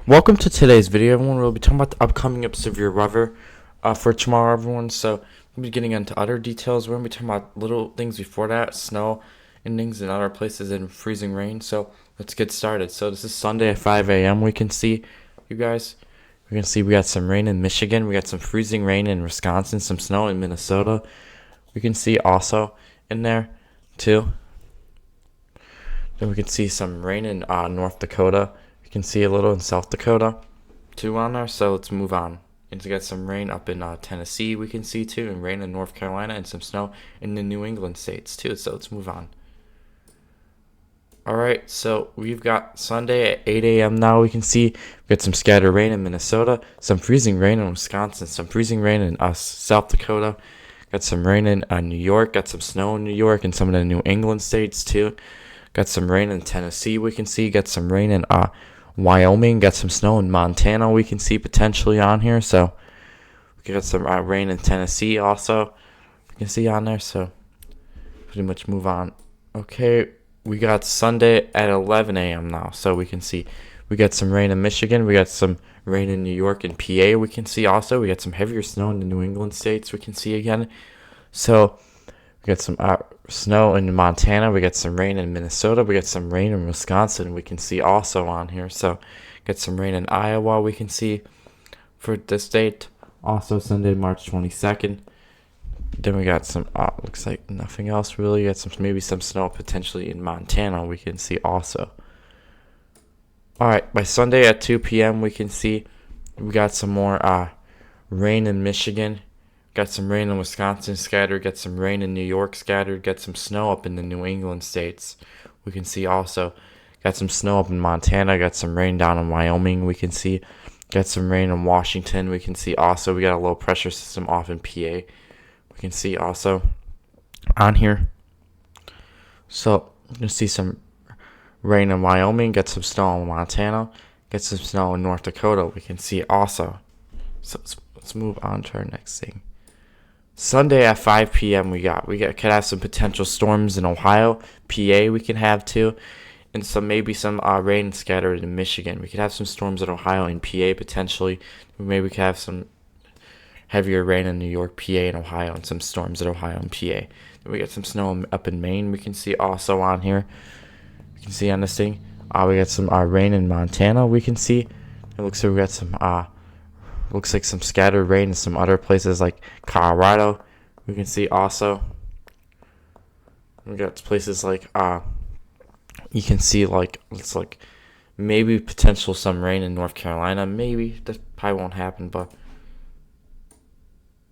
Welcome to today's video, everyone. We'll be talking about the upcoming severe weather for tomorrow, everyone. So we'll be getting into other details. We're going to be talking about little things before that, snow and things in other places, and freezing rain. So let's get started. So this is Sunday at 5 a.m. We can see, you guys, we can see we got some rain in Michigan. We got some freezing rain in Wisconsin, some snow in Minnesota. We can see also in there, too. Then we can see some rain in North Dakota. You can see a little in South Dakota, too, on there. So let's move on. And to get some rain up in Tennessee, we can see, too, and rain in North Carolina, and some snow in the New England states, too. So let's move on. All right, so we've got Sunday at 8 a.m. now. We can see we got some scattered rain in Minnesota, some freezing rain in Wisconsin, some freezing rain in South Dakota. Got some rain in New York, got some snow in New York and some of the New England states, too. Got some rain in Tennessee, we can see. Got some rain in Wyoming. Got some snow in Montana, we can see potentially on here. So we got some rain in Tennessee also. We can see on there. So pretty much move on. Okay, we got Sunday at 11 a.m. now. So we can see we got some rain in Michigan. We got some rain in New York and PA, we can see also. We got some heavier snow in the New England states, we can see again. So we got some snow in Montana. We got some rain in Minnesota. We got some rain in Wisconsin. We can see also on here. So got some rain in Iowa. We can see for this date. Also Sunday, March 22nd. Then we got some, looks like nothing else really. Got some, maybe some snow potentially in Montana. We can see also. All right, by Sunday at 2 p.m. we can see we got some more rain in Michigan. Got some rain in Wisconsin scattered. Got some rain in New York scattered. Got some snow up in the New England states. We can see also. Got some snow up in Montana. Got some rain down in Wyoming. We can see. Got some rain in Washington. We can see also. We got a low pressure system off in PA. We can see also on here. So you can see some rain in Wyoming. Got some snow in Montana. Got some snow in North Dakota. We can see also. So let's move on to our next thing. Sunday at 5 p.m. we could have some potential storms in Ohio, PA we can have too, and maybe some rain scattered in Michigan. We could have some storms in Ohio and PA potentially. Maybe we could have some heavier rain in New York, PA, and Ohio, and some storms in Ohio and PA. Then we got some snow up in Maine. We can see also on here. We can see on this thing. We got some rain in Montana. We can see. It looks like we got some looks like some scattered rain in some other places like Colorado. We can see also. We got places like you can see like it's like maybe potential some rain in North Carolina. Maybe that probably won't happen, but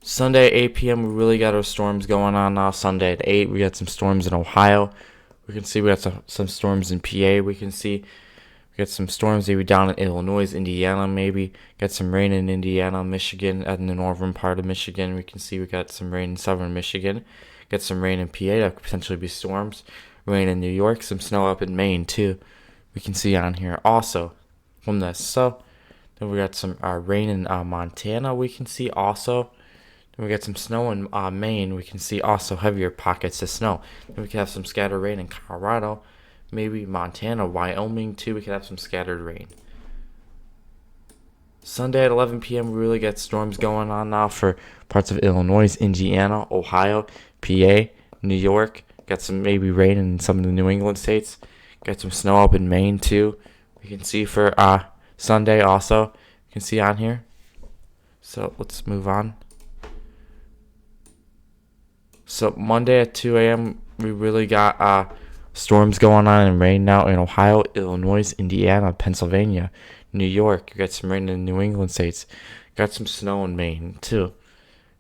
Sunday at 8 p.m. we really got our storms going on now. Sunday at 8 we got some storms in Ohio. We can see we got some storms in PA. We can see we got some storms maybe down in Illinois, Indiana maybe. Got some rain in Indiana, Michigan, in the northern part of Michigan. We can see we got some rain in southern Michigan. Got some rain in PA. That could potentially be storms. Rain in New York. Some snow up in Maine too. We can see on here also from this. So then we got some rain in Montana. We can see also. Then we got some snow in Maine. We can see also heavier pockets of snow. Then we can have some scattered rain in Colorado. Maybe Montana, Wyoming too. We could have some scattered rain. Sunday at 11 p.m. we really got storms going on now for parts of Illinois, Indiana, Ohio, PA, New York. Got some maybe rain in some of the New England states. Got some snow up in Maine too. We can see for Sunday also. You can see on here. So let's move on. So Monday at 2 a.m. we really got storms going on and rain now in Ohio, Illinois, Indiana, Pennsylvania, New York. You got some rain in the New England states. Got some snow in Maine too.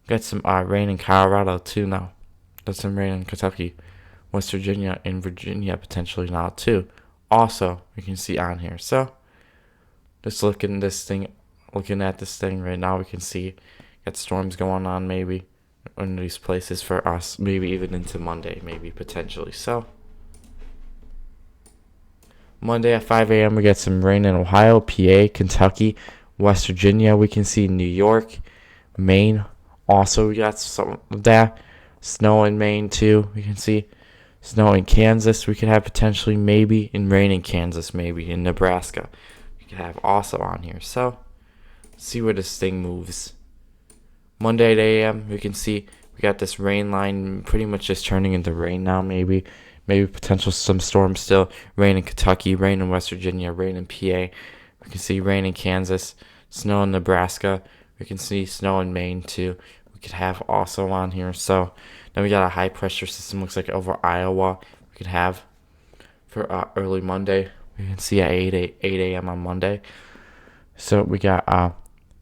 Got some rain in Colorado too now. Got some rain in Kentucky, West Virginia, and Virginia potentially now too. Also, we can see on here. So, just looking at this thing right now, we can see got storms going on maybe in these places for us. Maybe even into Monday, maybe potentially. So. Monday at 5 a.m. we get some rain in Ohio, PA, Kentucky, West Virginia. We can see New York, Maine. Also, we got some of that. Snow in Maine, too. We can see snow in Kansas. We could have potentially maybe in rain in Kansas, maybe in Nebraska. We could have also on here. So see where this thing moves. Monday at 8 a.m. we can see we got this rain line pretty much just turning into rain now. Maybe potential some storms still. Rain in Kentucky, rain in West Virginia, rain in PA. We can see rain in Kansas, snow in Nebraska. We can see snow in Maine too. We could have also on here. So then we got a high pressure system. Looks like over Iowa. We could have for early Monday. We can see at 8 a.m. on Monday. So we got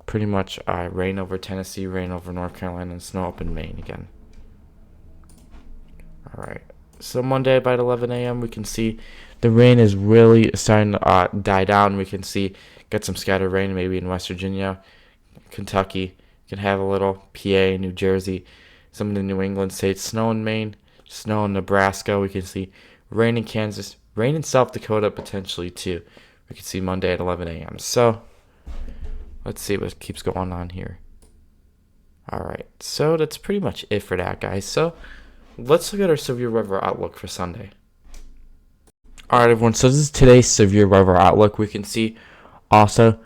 pretty much rain over Tennessee, rain over North Carolina, and snow up in Maine again. All right. So Monday about 11 a.m. we can see the rain is really starting to die down. We can see get some scattered rain maybe in West Virginia, Kentucky. You can have a little PA, New Jersey, some of the New England states. Snow in Maine, snow in Nebraska. We can see rain in Kansas, rain in South Dakota potentially too. We can see Monday at 11 a.m. So let's see what keeps going on here. All right, so that's pretty much it for that, guys. So let's look at our severe weather outlook for Sunday. All right, everyone. So this is today's severe weather outlook. We can see also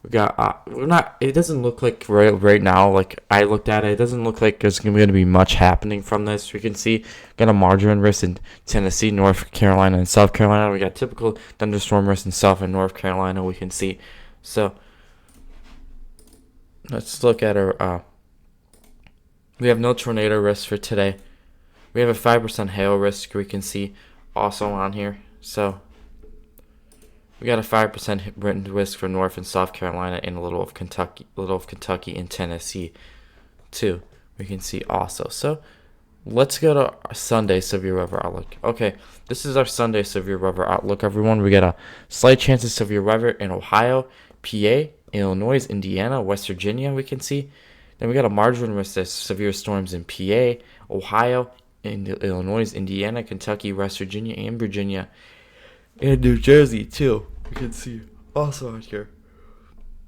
we got we're not. It doesn't look like right now. Like I looked at it, it doesn't look like there's going to be much happening from this. We can see got a marginal risk in Tennessee, North Carolina, and South Carolina. We got typical thunderstorm risk in South and North Carolina. We can see. So let's look at our. We have no tornado risk for today. We have a 5% hail risk. We can see also on here. So we got a 5% wind risk for North and South Carolina and a little of Kentucky and Tennessee too. We can see also. So let's go to our Sunday severe weather outlook. Okay, this is our Sunday severe weather outlook, everyone. We got a slight chance of severe weather in Ohio, PA, Illinois, Indiana, West Virginia. We can see. Then we got a marginal risk of severe storms in PA, Ohio, in Illinois, Indiana, Kentucky, West Virginia, and Virginia, and New Jersey too. We can see also out here.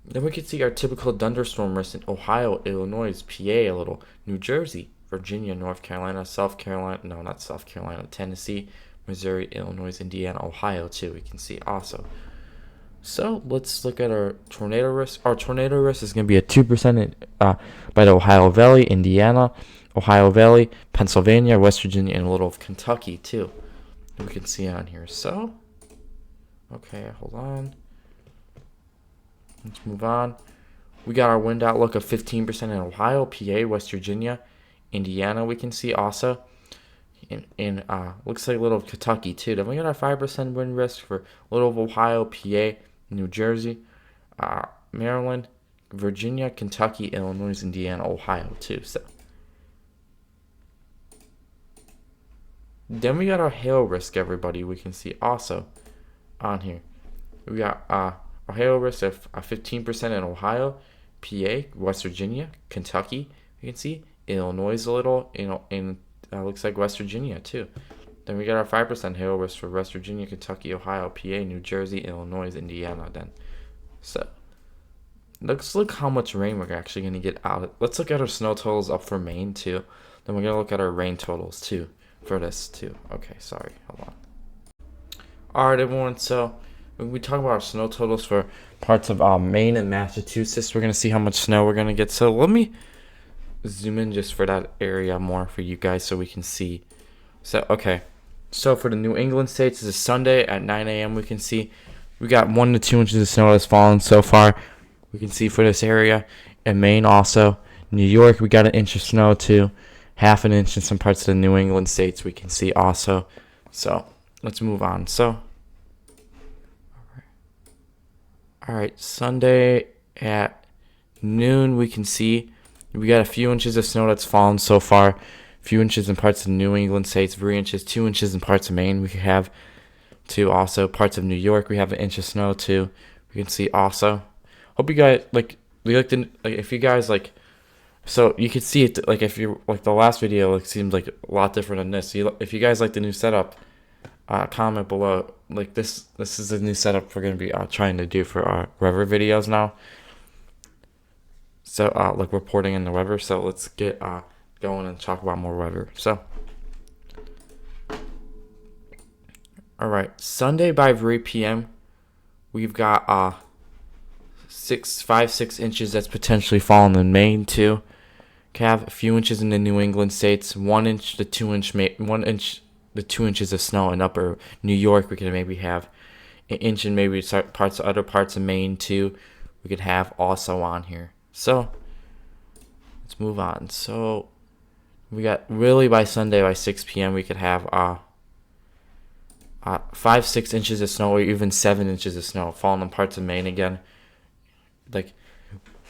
Then we can see our typical thunderstorm risk in Ohio, Illinois, PA, a little, New Jersey, Virginia, North Carolina, South Carolina, no, not South Carolina, Tennessee, Missouri, Illinois, Indiana, Ohio too. We can see also. So let's look at our tornado risk. Our tornado risk is going to be at 2% by the Ohio Valley, Indiana, Ohio Valley, Pennsylvania, West Virginia, and a little of Kentucky too. We can see on here. So, okay, hold on. Let's move on. We got our wind outlook of 15% in Ohio, PA, West Virginia, Indiana. We can see also. In looks like a little of Kentucky too. Then we got our 5% wind risk for a little of Ohio, PA, New Jersey, Maryland, Virginia, Kentucky, Illinois, Indiana, Ohio too. So then we got our hail risk, everybody. We can see also on here. We got our hail risk of 15% in Ohio, PA, West Virginia, Kentucky. You can see Illinois a little, in looks like West Virginia too. Then we got our 5% hail risk for West Virginia, Kentucky, Ohio, PA, New Jersey, Illinois, Indiana. Then, so let's look how much rain we're actually gonna get out. Let's look at our snow totals up for Maine too. Then we're gonna look at our rain totals too for this too. Okay, sorry, hold on. All right, everyone. So when we talk about our snow totals for parts of Maine and Massachusetts, we're gonna see how much snow we're gonna get. So let me zoom in just for that area more for you guys so we can see. So okay, so for the New England states, this is Sunday at 9 a.m. We can see we got 1 to 2 inches of snow that's fallen so far. We can see for this area. In Maine also, New York, we got 1 inch of snow too, 1/2 inch in some parts of the New England states. We can see also. So let's move on. So all right, Sunday at noon, we can see we got a few inches of snow that's fallen so far. A few inches in parts of New England states, 3 inches, 2 inches in parts of Maine. We could have too also. Parts of New York, we have 1 inch of snow too. We can see also. Hope you guys if you guys so you could see it if you the last video seemed like a lot different than this. If you guys like the new setup, comment below. This is the new setup we're gonna be trying to do for our weather videos now. So reporting in the weather. So let's get going and talk about more weather. So all right, Sunday by 3 p.m. we've got 6 inches that's potentially falling in Maine too. We could have a few inches in the New England states, 1 inch to 2 inches of snow in upper New York. We could maybe have an inch in maybe other parts of Maine too. We could have also on here. So let's move on. So we got really by Sunday by 6 p.m. we could have 5-6 inches of snow or even 7 inches of snow falling in parts of Maine again. Like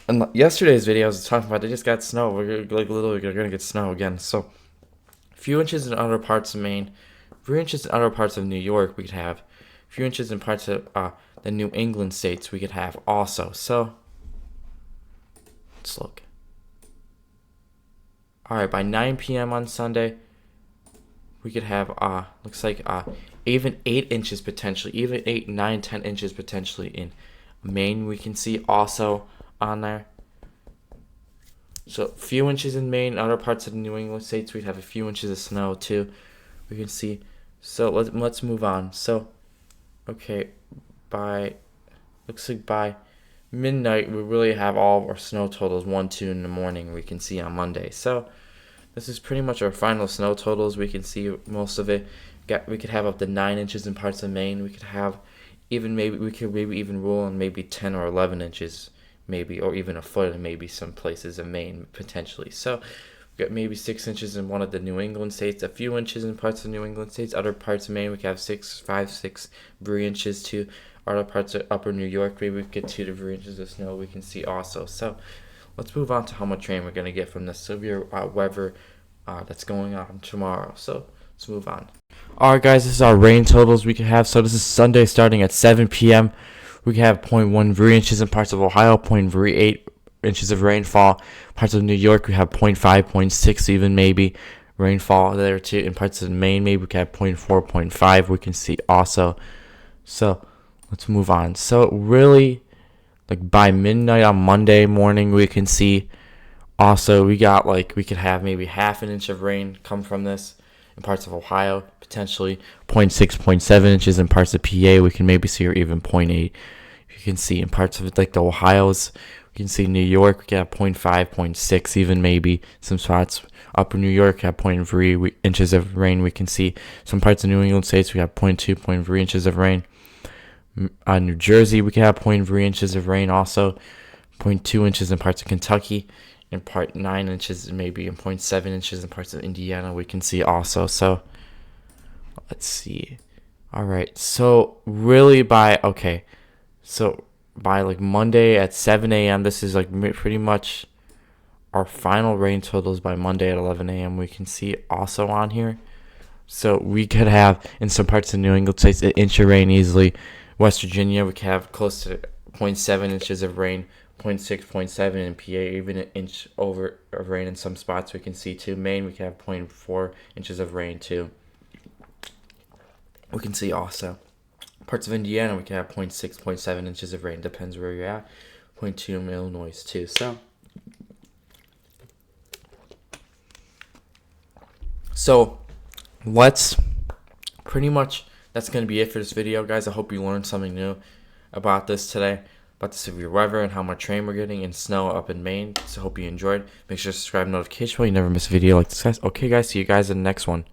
in yesterday's video, I was talking about they just got snow. We're gonna get snow again. So a few inches in other parts of Maine, 3 inches in other parts of New York. We could have a few inches in parts of the New England states. We could have also. So let's look. All right, by 9 p.m. on Sunday, we could have looks like even 8 inches potentially, even 8, 9, 10 inches potentially in Maine. We can see also on there. So a few inches in Maine, other parts of the New England states, we'd have a few inches of snow too. We can see. So let's move on. So okay, looks like by midnight we really have all of our snow totals 1, 2 in the morning. We can see on Monday. So this is pretty much our final snow totals. We can see most of it. We could have up to 9 inches in parts of Maine. We could have even even rule on maybe 10 or 11 inches, maybe, or even a foot in maybe some places in Maine potentially. So we got maybe 6 inches in one of the New England states, a few inches in parts of New England states. Other parts of Maine we could have 3 inches to other parts of upper New York. Maybe we could get 2 to 3 inches of snow. We can see also. So let's move on to how much rain we're gonna get from the severe weather that's going on tomorrow. So let's move on. Alright guys, this is our rain totals we can have. So this is Sunday starting at 7 p.m. We can have 0.13 inches in parts of Ohio, 0.38 inches of rainfall. Parts of New York we have 0.5, 0.6 even maybe rainfall there too. In parts of Maine maybe we can have 0.4, 0.5 we can see also. So let's move on. So really like by midnight on Monday morning we can see also we could have maybe half an inch of rain come from this in parts of Ohio, potentially 0.6, 0.7 inches in parts of PA. We can maybe see, or even 0.8. You can see in parts of like the Ohio's. We can see New York, we can have 0.5, 0.6, even maybe some spots. Upper New York have 0.3 inches of rain. We can see some parts of New England states we have 0.2, 0.3 inches of rain. New Jersey we can have 0.3 inches of rain also. 0.2 inches in parts of Kentucky. In part 9 inches, maybe in 0.7 inches in parts of Indiana, we can see also. So let's see. All right. So really by like Monday at 7 a.m., this is like pretty much our final rain totals by Monday at 11 a.m. We can see also on here. So we could have in some parts of New England states an inch of rain easily. West Virginia, we could have close to 0.7 inches of rain. 0.6, 0.7 in PA, even an inch over of rain in some spots we can see too. Maine, we can have 0.4 inches of rain too. We can see also. Parts of Indiana, we can have 0.6, 0.7 inches of rain. Depends where you're at. 0.2 in Illinois too. So let's pretty much, that's going to be it for this video, guys. I hope you learned something new about this today. About the severe weather and how much rain we're getting and snow up in Maine. So hope you enjoyed. Make sure to subscribe, notification bell. You never miss a video like this, guys. Okay, guys. See you guys in the next one.